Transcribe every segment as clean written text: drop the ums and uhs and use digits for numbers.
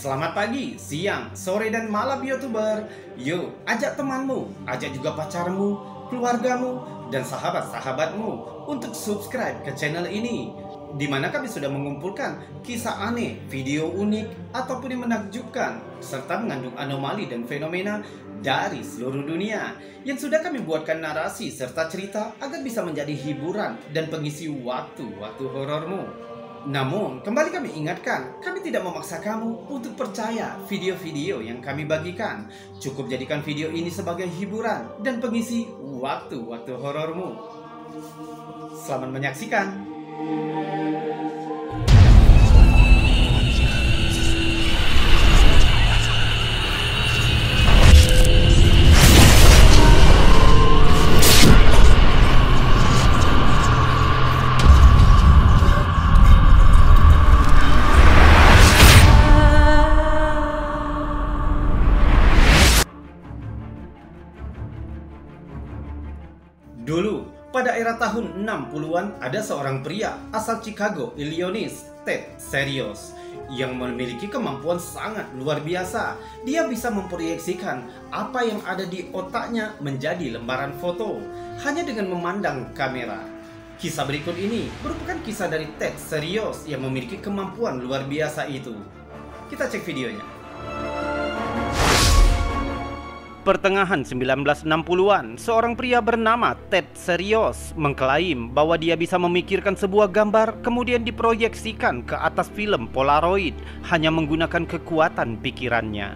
Selamat pagi, siang, sore, dan malam YouTuber. Yuk, ajak temanmu, ajak juga pacarmu, keluargamu, dan sahabat-sahabatmu untuk subscribe ke channel ini, di mana kami sudah mengumpulkan kisah aneh, video unik, ataupun yang menakjubkan, serta mengandung anomali dan fenomena dari seluruh dunia yang sudah kami buatkan narasi serta cerita agar bisa menjadi hiburan dan pengisi waktu-waktu horormu. Namun, kembali kami ingatkan, kami tidak memaksa kamu untuk percaya video-video yang kami bagikan. Cukup jadikan video ini sebagai hiburan dan pengisi waktu-waktu horormu. Selamat menyaksikan. Dulu, pada era tahun 60-an, ada seorang pria asal Chicago, Illinois, Ted Serios, yang memiliki kemampuan sangat luar biasa. Dia bisa memproyeksikan apa yang ada di otaknya menjadi lembaran foto, hanya dengan memandang kamera. Kisah berikut ini merupakan kisah dari Ted Serios yang memiliki kemampuan luar biasa itu. Kita cek videonya. Pertengahan 1960-an, seorang pria bernama Ted Serios mengklaim bahwa dia bisa memikirkan sebuah gambar kemudian diproyeksikan ke atas film Polaroid hanya menggunakan kekuatan pikirannya.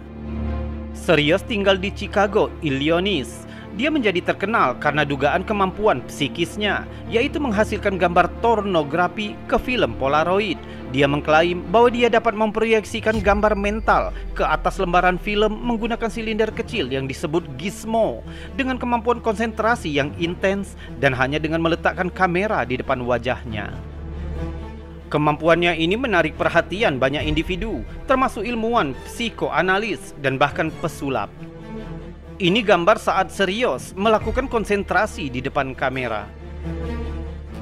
Serios tinggal di Chicago, Illinois. Dia menjadi terkenal karena dugaan kemampuan psikisnya, yaitu menghasilkan gambar pornografi ke film Polaroid. Dia mengklaim bahwa dia dapat memproyeksikan gambar mental ke atas lembaran film menggunakan silinder kecil yang disebut gizmo, dengan kemampuan konsentrasi yang intens dan hanya dengan meletakkan kamera di depan wajahnya. Kemampuannya ini menarik perhatian banyak individu, termasuk ilmuwan, psikoanalis, dan bahkan pesulap. Ini gambar saat Serios melakukan konsentrasi di depan kamera.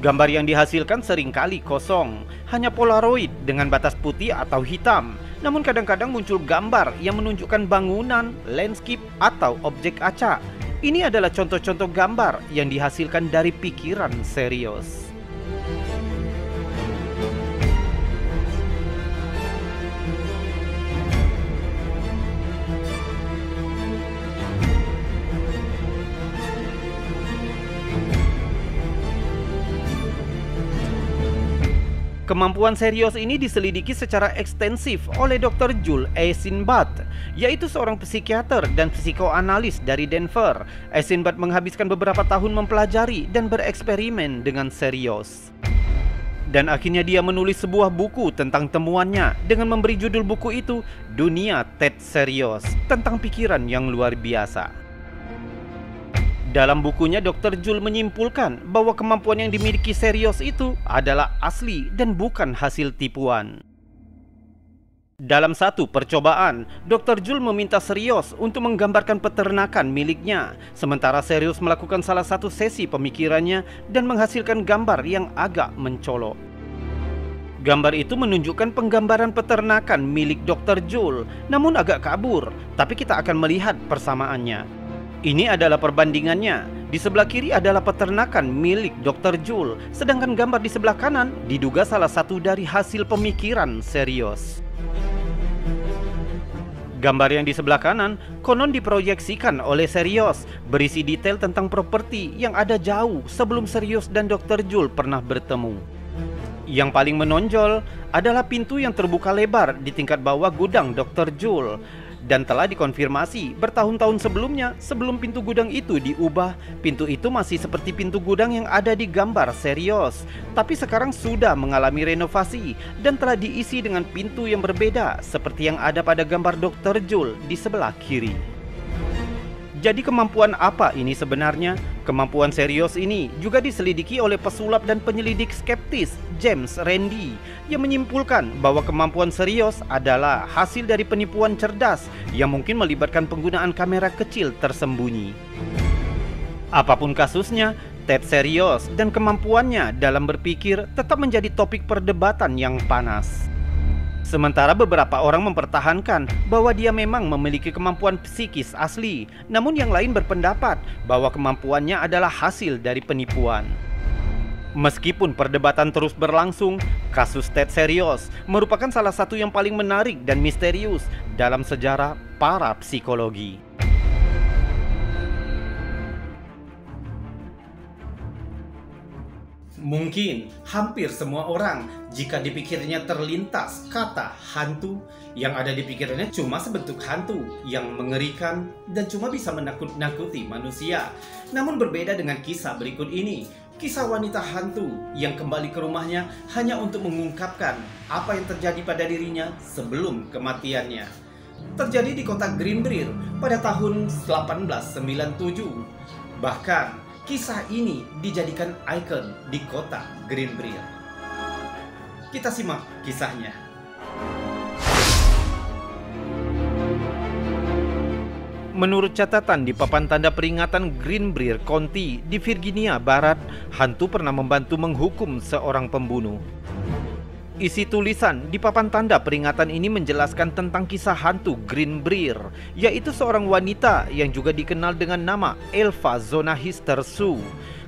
Gambar yang dihasilkan seringkali kosong, hanya Polaroid dengan batas putih atau hitam. Namun kadang-kadang muncul gambar yang menunjukkan bangunan, landscape, atau objek acak. Ini adalah contoh-contoh gambar yang dihasilkan dari pikiran Serios. Kemampuan Serios ini diselidiki secara ekstensif oleh Dr. Joel Eisenbart, yaitu seorang psikiater dan psikoanalis dari Denver. Eisenbart menghabiskan beberapa tahun mempelajari dan bereksperimen dengan Serios. Dan akhirnya dia menulis sebuah buku tentang temuannya dengan memberi judul buku itu Dunia Ted Serios, tentang pikiran yang luar biasa. Dalam bukunya, Dr. Joel menyimpulkan bahwa kemampuan yang dimiliki Serios itu adalah asli dan bukan hasil tipuan. Dalam satu percobaan, Dr. Joel meminta Serios untuk menggambarkan peternakan miliknya, sementara Serios melakukan salah satu sesi pemikirannya dan menghasilkan gambar yang agak mencolok. Gambar itu menunjukkan penggambaran peternakan milik Dr. Joel, namun agak kabur, tapi kita akan melihat persamaannya. Ini adalah perbandingannya. Di sebelah kiri adalah peternakan milik Dr. Joel, sedangkan gambar di sebelah kanan diduga salah satu dari hasil pemikiran Serios. Gambar yang di sebelah kanan konon diproyeksikan oleh Serios, berisi detail tentang properti yang ada jauh sebelum Serios dan Dr. Joel pernah bertemu. Yang paling menonjol adalah pintu yang terbuka lebar di tingkat bawah gudang Dr. Joel. Dan telah dikonfirmasi bertahun-tahun sebelumnya, sebelum pintu gudang itu diubah, pintu itu masih seperti pintu gudang yang ada di gambar Serios. Tapi sekarang sudah mengalami renovasi dan telah diisi dengan pintu yang berbeda, seperti yang ada pada gambar Dr. Joel di sebelah kiri. Jadi kemampuan apa ini sebenarnya? Kemampuan Serios ini juga diselidiki oleh pesulap dan penyelidik skeptis James Randi, yang menyimpulkan bahwa kemampuan Serios adalah hasil dari penipuan cerdas yang mungkin melibatkan penggunaan kamera kecil tersembunyi. Apapun kasusnya, Ted Serios dan kemampuannya dalam berpikir tetap menjadi topik perdebatan yang panas. Sementara beberapa orang mempertahankan bahwa dia memang memiliki kemampuan psikis asli, namun yang lain berpendapat bahwa kemampuannya adalah hasil dari penipuan. Meskipun perdebatan terus berlangsung, kasus Ted Serios merupakan salah satu yang paling menarik dan misterius dalam sejarah para psikologi. Mungkin hampir semua orang, jika dipikirnya terlintas kata hantu, yang ada di pikirannya cuma sebentuk hantu yang mengerikan dan cuma bisa menakut-nakuti manusia. Namun berbeda dengan kisah berikut ini, kisah wanita hantu yang kembali ke rumahnya hanya untuk mengungkapkan apa yang terjadi pada dirinya sebelum kematiannya. Terjadi di kota Greenbrier pada tahun 1897. Bahkan kisah ini dijadikan ikon di kota Greenbrier. Kita simak kisahnya. Menurut catatan di papan tanda peringatan Greenbrier County di Virginia Barat, hantu pernah membantu menghukum seorang pembunuh. Isi tulisan di papan tanda peringatan ini menjelaskan tentang kisah hantu Greenbrier, yaitu seorang wanita yang juga dikenal dengan nama Elva Zonahister Sue.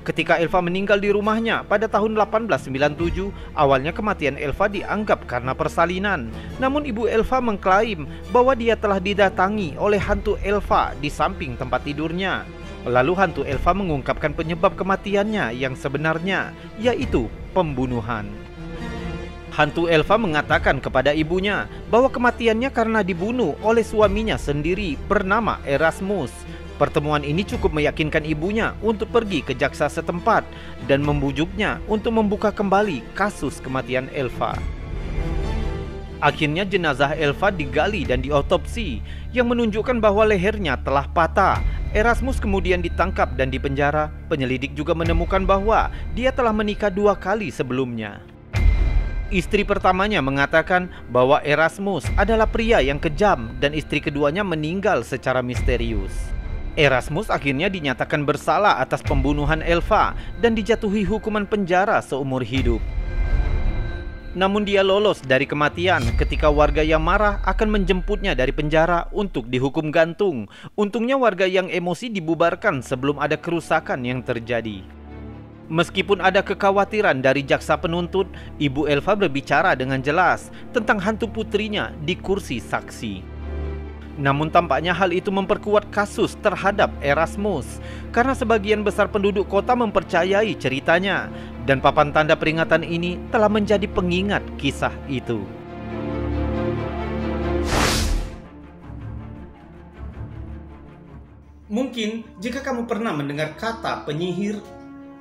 Ketika Elva meninggal di rumahnya pada tahun 1897, awalnya kematian Elva dianggap karena persalinan. Namun ibu Elva mengklaim bahwa dia telah didatangi oleh hantu Elva di samping tempat tidurnya. Lalu hantu Elva mengungkapkan penyebab kematiannya yang sebenarnya, yaitu pembunuhan. Hantu Elva mengatakan kepada ibunya bahwa kematiannya karena dibunuh oleh suaminya sendiri bernama Erasmus. Pertemuan ini cukup meyakinkan ibunya untuk pergi ke jaksa setempat dan membujuknya untuk membuka kembali kasus kematian Elva. Akhirnya jenazah Elva digali dan diotopsi yang menunjukkan bahwa lehernya telah patah. Erasmus kemudian ditangkap dan dipenjara. Penyelidik juga menemukan bahwa dia telah menikah 2 kali sebelumnya. Istri pertamanya mengatakan bahwa Erasmus adalah pria yang kejam dan istri keduanya meninggal secara misterius. Erasmus akhirnya dinyatakan bersalah atas pembunuhan Elva dan dijatuhi hukuman penjara seumur hidup. Namun dia lolos dari kematian ketika warga yang marah akan menjemputnya dari penjara untuk dihukum gantung. Untungnya warga yang emosi dibubarkan sebelum ada kerusakan yang terjadi. Meskipun ada kekhawatiran dari jaksa penuntut, ibu Elva berbicara dengan jelas tentang hantu putrinya di kursi saksi. Namun tampaknya hal itu memperkuat kasus terhadap Erasmus, karena sebagian besar penduduk kota mempercayai ceritanya, dan papan tanda peringatan ini telah menjadi pengingat kisah itu. Mungkin jika kamu pernah mendengar kata penyihir,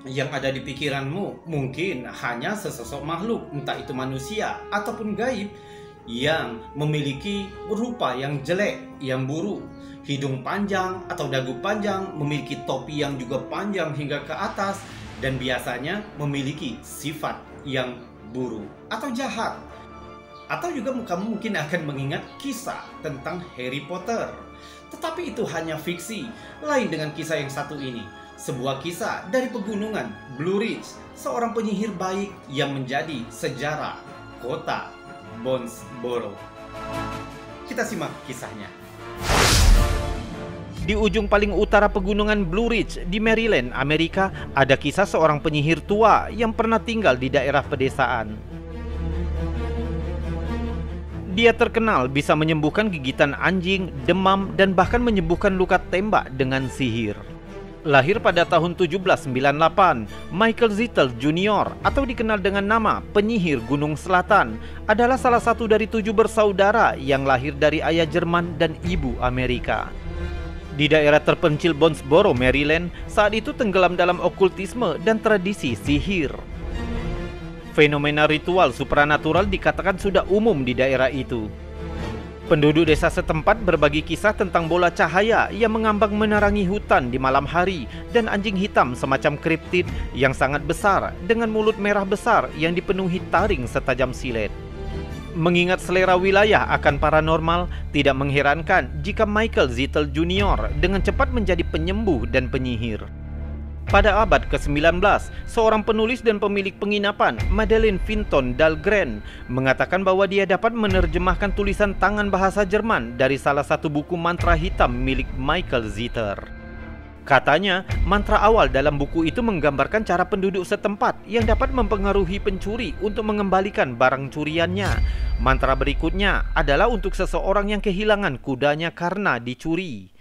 yang ada di pikiranmu mungkin hanya sesosok makhluk, entah itu manusia ataupun gaib, yang memiliki rupa yang jelek, yang buruk, hidung panjang atau dagu panjang, memiliki topi yang juga panjang hingga ke atas, dan biasanya memiliki sifat yang buruk atau jahat. Atau juga kamu mungkin akan mengingat kisah tentang Harry Potter. Tetapi itu hanya fiksi, lain dengan kisah yang satu ini. Sebuah kisah dari pegunungan Blue Ridge, seorang penyihir baik yang menjadi sejarah kota Bonesboro. Kita simak kisahnya. Di ujung paling utara pegunungan Blue Ridge di Maryland, Amerika, ada kisah seorang penyihir tua yang pernah tinggal di daerah pedesaan. Dia terkenal bisa menyembuhkan gigitan anjing, demam, dan bahkan menyembuhkan luka tembak dengan sihir. Lahir pada tahun 1798, Michael Zittel Jr. atau dikenal dengan nama penyihir Gunung Selatan adalah salah satu dari 7 bersaudara yang lahir dari ayah Jerman dan ibu Amerika. Di daerah terpencil Bonesboro, Maryland, saat itu tenggelam dalam okultisme dan tradisi sihir. Fenomena ritual supranatural dikatakan sudah umum di daerah itu. Penduduk desa setempat berbagi kisah tentang bola cahaya yang mengambang menerangi hutan di malam hari dan anjing hitam semacam kriptid yang sangat besar dengan mulut merah besar yang dipenuhi taring setajam silet. Mengingat selera wilayah akan paranormal, tidak mengherankan jika Michael Zittel Jr. dengan cepat menjadi penyembuh dan penyihir. Pada abad ke-19, seorang penulis dan pemilik penginapan, Madeleine Vinton Dahlgren, mengatakan bahwa dia dapat menerjemahkan tulisan tangan bahasa Jerman dari salah satu buku mantra hitam milik Michael Zitter. Katanya, mantra awal dalam buku itu menggambarkan cara penduduk setempat yang dapat mempengaruhi pencuri untuk mengembalikan barang curiannya. Mantra berikutnya adalah untuk seseorang yang kehilangan kudanya karena dicuri.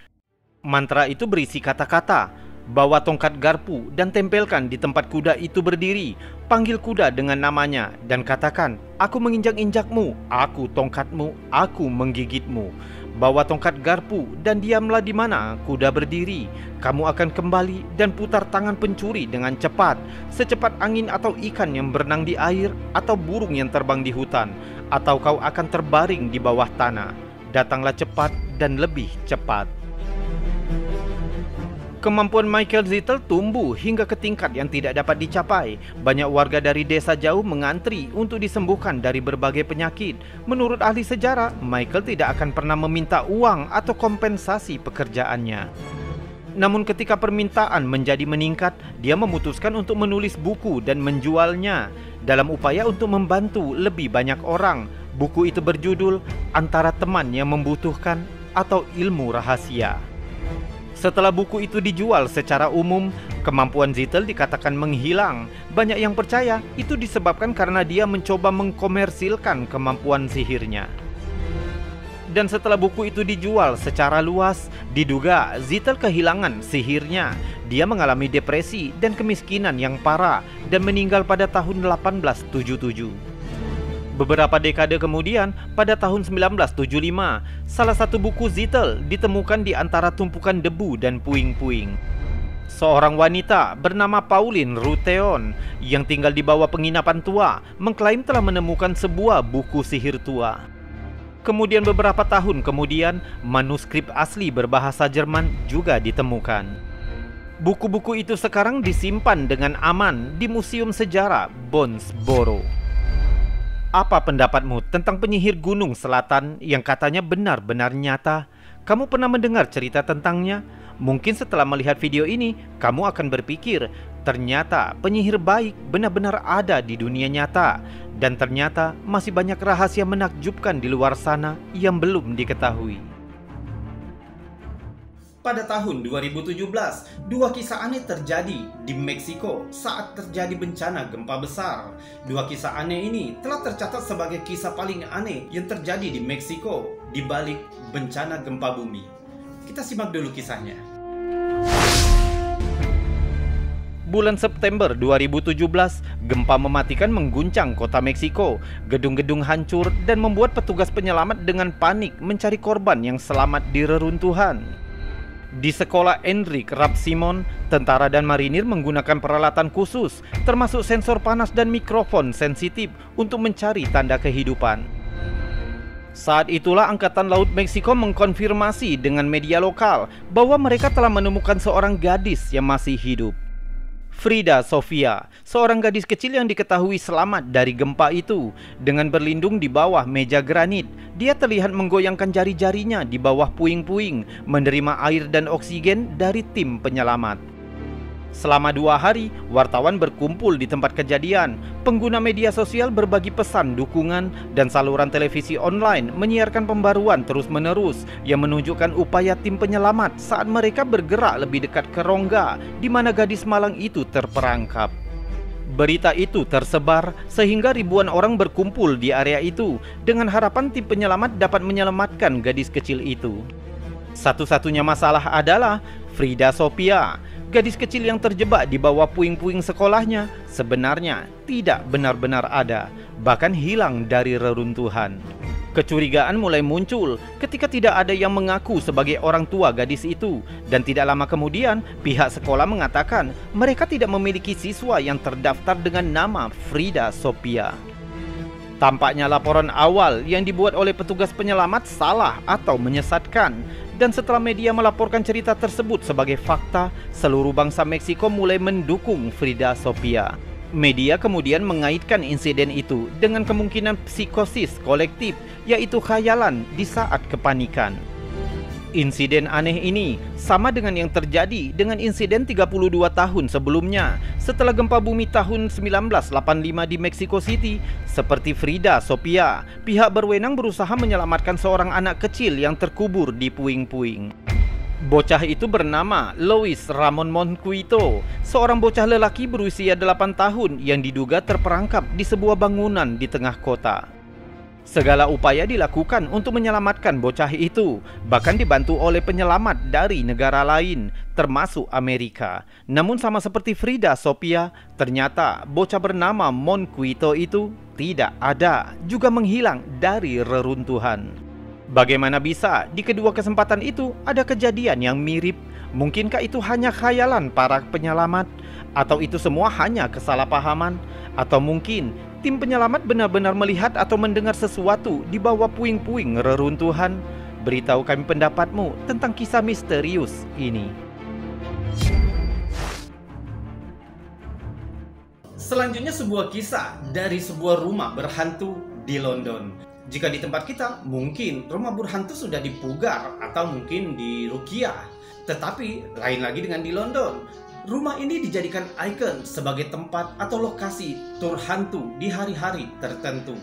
Mantra itu berisi kata-kata, bawa tongkat garpu dan tempelkan di tempat kuda itu berdiri. Panggil kuda dengan namanya dan katakan, aku menginjak-injakmu, aku tongkatmu, aku menggigitmu. Bawa tongkat garpu dan diamlah di mana kuda berdiri. Kamu akan kembali dan putar tangan pencuri dengan cepat, secepat angin atau ikan yang berenang di air atau burung yang terbang di hutan, atau kau akan terbaring di bawah tanah. Datanglah cepat dan lebih cepat. Kemampuan Michael Zitter tumbuh hingga ke tingkat yang tidak dapat dicapai. Banyak warga dari desa jauh mengantri untuk disembuhkan dari berbagai penyakit. Menurut ahli sejarah, Michael tidak akan pernah meminta uang atau kompensasi pekerjaannya. Namun ketika permintaan menjadi meningkat, dia memutuskan untuk menulis buku dan menjualnya dalam upaya untuk membantu lebih banyak orang. Buku itu berjudul Antara Teman yang Membutuhkan atau Ilmu Rahasia. Setelah buku itu dijual secara umum, kemampuan Zitter dikatakan menghilang. Banyak yang percaya itu disebabkan karena dia mencoba mengkomersilkan kemampuan sihirnya. Dan setelah buku itu dijual secara luas, diduga Zitter kehilangan sihirnya. Dia mengalami depresi dan kemiskinan yang parah dan meninggal pada tahun 1877. Beberapa dekade kemudian, pada tahun 1975, salah satu buku Zitter ditemukan di antara tumpukan debu dan puing-puing. Seorang wanita bernama Pauline Rutheon yang tinggal di bawah penginapan tua mengklaim telah menemukan sebuah buku sihir tua. Kemudian beberapa tahun kemudian, manuskrip asli berbahasa Jerman juga ditemukan. Buku-buku itu sekarang disimpan dengan aman di Museum Sejarah Bonsboro. Apa pendapatmu tentang penyihir Gunung Selatan yang katanya benar-benar nyata? Kamu pernah mendengar cerita tentangnya? Mungkin setelah melihat video ini, kamu akan berpikir, ternyata penyihir baik benar-benar ada di dunia nyata. Dan ternyata masih banyak rahasia menakjubkan di luar sana yang belum diketahui. Pada tahun 2017, dua kisah aneh terjadi di Meksiko saat terjadi bencana gempa besar. Dua kisah aneh ini telah tercatat sebagai kisah paling aneh yang terjadi di Meksiko di balik bencana gempa bumi. Kita simak dulu kisahnya. Bulan September 2017, gempa mematikan mengguncang kota Meksiko. Gedung-gedung hancur dan membuat petugas penyelamat dengan panik mencari korban yang selamat di reruntuhan. Di sekolah Enrique Rapsimon, tentara dan marinir menggunakan peralatan khusus, termasuk sensor panas dan mikrofon sensitif untuk mencari tanda kehidupan. Saat itulah Angkatan Laut Meksiko mengkonfirmasi dengan media lokal bahwa mereka telah menemukan seorang gadis yang masih hidup. Frida Sofia, seorang gadis kecil yang diketahui selamat dari gempa itu. Dengan berlindung di bawah meja granit, dia terlihat menggoyangkan jari-jarinya di bawah puing-puing, menerima air dan oksigen dari tim penyelamat. Selama 2 hari, wartawan berkumpul di tempat kejadian. Pengguna media sosial berbagi pesan dukungan dan saluran televisi online menyiarkan pembaruan terus-menerus yang menunjukkan upaya tim penyelamat saat mereka bergerak lebih dekat ke rongga di mana gadis malang itu terperangkap. Berita itu tersebar sehingga ribuan orang berkumpul di area itu dengan harapan tim penyelamat dapat menyelamatkan gadis kecil itu. Satu-satunya masalah adalah Frida Sofia, gadis kecil yang terjebak di bawah puing-puing sekolahnya, sebenarnya tidak benar-benar ada, bahkan hilang dari reruntuhan. Kecurigaan mulai muncul ketika tidak ada yang mengaku sebagai orang tua gadis itu, dan tidak lama kemudian pihak sekolah mengatakan mereka tidak memiliki siswa yang terdaftar dengan nama Frida Sofia. Tampaknya laporan awal yang dibuat oleh petugas penyelamat salah atau menyesatkan. Dan setelah media melaporkan cerita tersebut sebagai fakta, seluruh bangsa Meksiko mulai mendukung Frida Sofia. Media kemudian mengaitkan insiden itu dengan kemungkinan psikosis kolektif, yaitu khayalan di saat kepanikan. Insiden aneh ini sama dengan yang terjadi dengan insiden 32 tahun sebelumnya setelah gempa bumi tahun 1985 di Mexico City. Seperti Frida Sofia, pihak berwenang berusaha menyelamatkan seorang anak kecil yang terkubur di puing-puing. Bocah itu bernama Luis Ramon Moncuito, seorang bocah lelaki berusia 8 tahun yang diduga terperangkap di sebuah bangunan di tengah kota. Segala upaya dilakukan untuk menyelamatkan bocah itu, bahkan dibantu oleh penyelamat dari negara lain, termasuk Amerika. Namun sama seperti Frida Sofia, ternyata bocah bernama Moncuito itu tidak ada, juga menghilang dari reruntuhan. Bagaimana bisa di kedua kesempatan itu ada kejadian yang mirip? Mungkinkah itu hanya khayalan para penyelamat? Atau itu semua hanya kesalahpahaman? Atau mungkin tim penyelamat benar-benar melihat atau mendengar sesuatu di bawah puing-puing reruntuhan? Beritahu kami pendapatmu tentang kisah misterius ini. Selanjutnya sebuah kisah dari sebuah rumah berhantu di London. Jika di tempat kita, mungkin rumah berhantu sudah dipugar atau mungkin diruqyah. Tetapi lain lagi dengan di London. Rumah ini dijadikan ikon sebagai tempat atau lokasi tur hantu di hari-hari tertentu.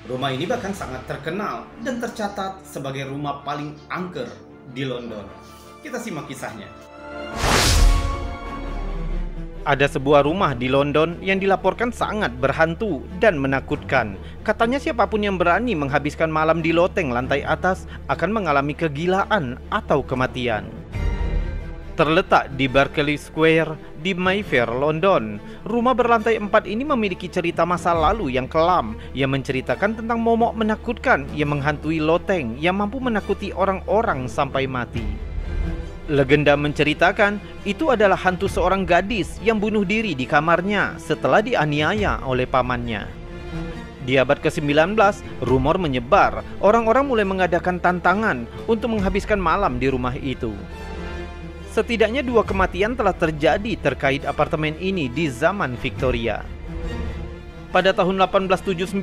Rumah ini bahkan sangat terkenal dan tercatat sebagai rumah paling angker di London. Kita simak kisahnya. Ada sebuah rumah di London yang dilaporkan sangat berhantu dan menakutkan. Katanya siapapun yang berani menghabiskan malam di loteng lantai atas akan mengalami kegilaan atau kematian. Terletak di Berkeley Square di Mayfair, London, rumah berlantai 4 ini memiliki cerita masa lalu yang kelam yang menceritakan tentang momok menakutkan yang menghantui loteng yang mampu menakuti orang-orang sampai mati. Legenda menceritakan itu adalah hantu seorang gadis yang bunuh diri di kamarnya setelah dianiaya oleh pamannya. Di abad ke-19, rumor menyebar, orang-orang mulai mengadakan tantangan untuk menghabiskan malam di rumah itu. Setidaknya 2 kematian telah terjadi terkait apartemen ini di zaman Victoria. Pada tahun 1879,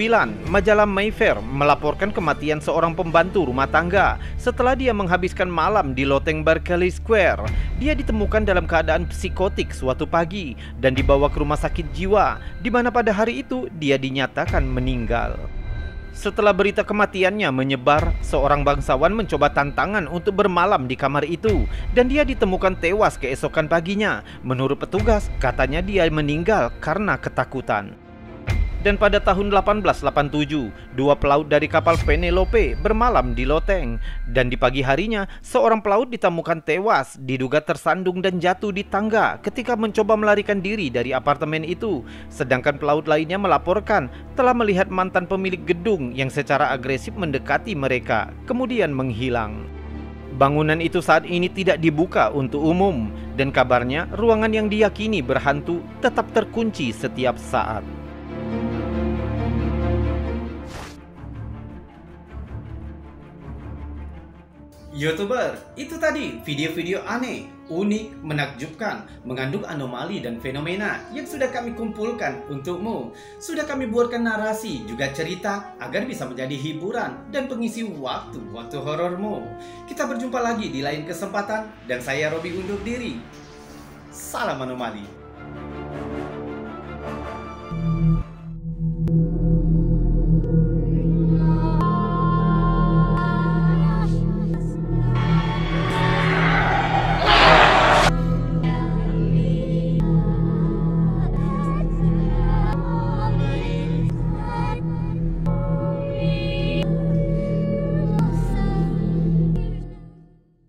majalah Mayfair melaporkan kematian seorang pembantu rumah tangga setelah dia menghabiskan malam di loteng Berkeley Square. Dia ditemukan dalam keadaan psikotik suatu pagi dan dibawa ke rumah sakit jiwa, di mana pada hari itu dia dinyatakan meninggal. Setelah berita kematiannya menyebar, seorang bangsawan mencoba tantangan untuk bermalam di kamar itu dan dia ditemukan tewas keesokan paginya. Menurut petugas, katanya dia meninggal karena ketakutan. Dan pada tahun 1887, 2 pelaut dari kapal Penelope bermalam di loteng. Dan di pagi harinya, seorang pelaut ditemukan tewas, diduga tersandung dan jatuh di tangga ketika mencoba melarikan diri dari apartemen itu. Sedangkan pelaut lainnya melaporkan telah melihat mantan pemilik gedung yang secara agresif mendekati mereka, kemudian menghilang. Bangunan itu saat ini tidak dibuka untuk umum, dan kabarnya ruangan yang diyakini berhantu tetap terkunci setiap saat. YouTuber, itu tadi video-video aneh, unik, menakjubkan, mengandung anomali dan fenomena yang sudah kami kumpulkan untukmu. Sudah kami buatkan narasi, juga cerita, agar bisa menjadi hiburan dan pengisi waktu-waktu horormu. Kita berjumpa lagi di lain kesempatan, dan saya Robi undur diri. Salam anomali.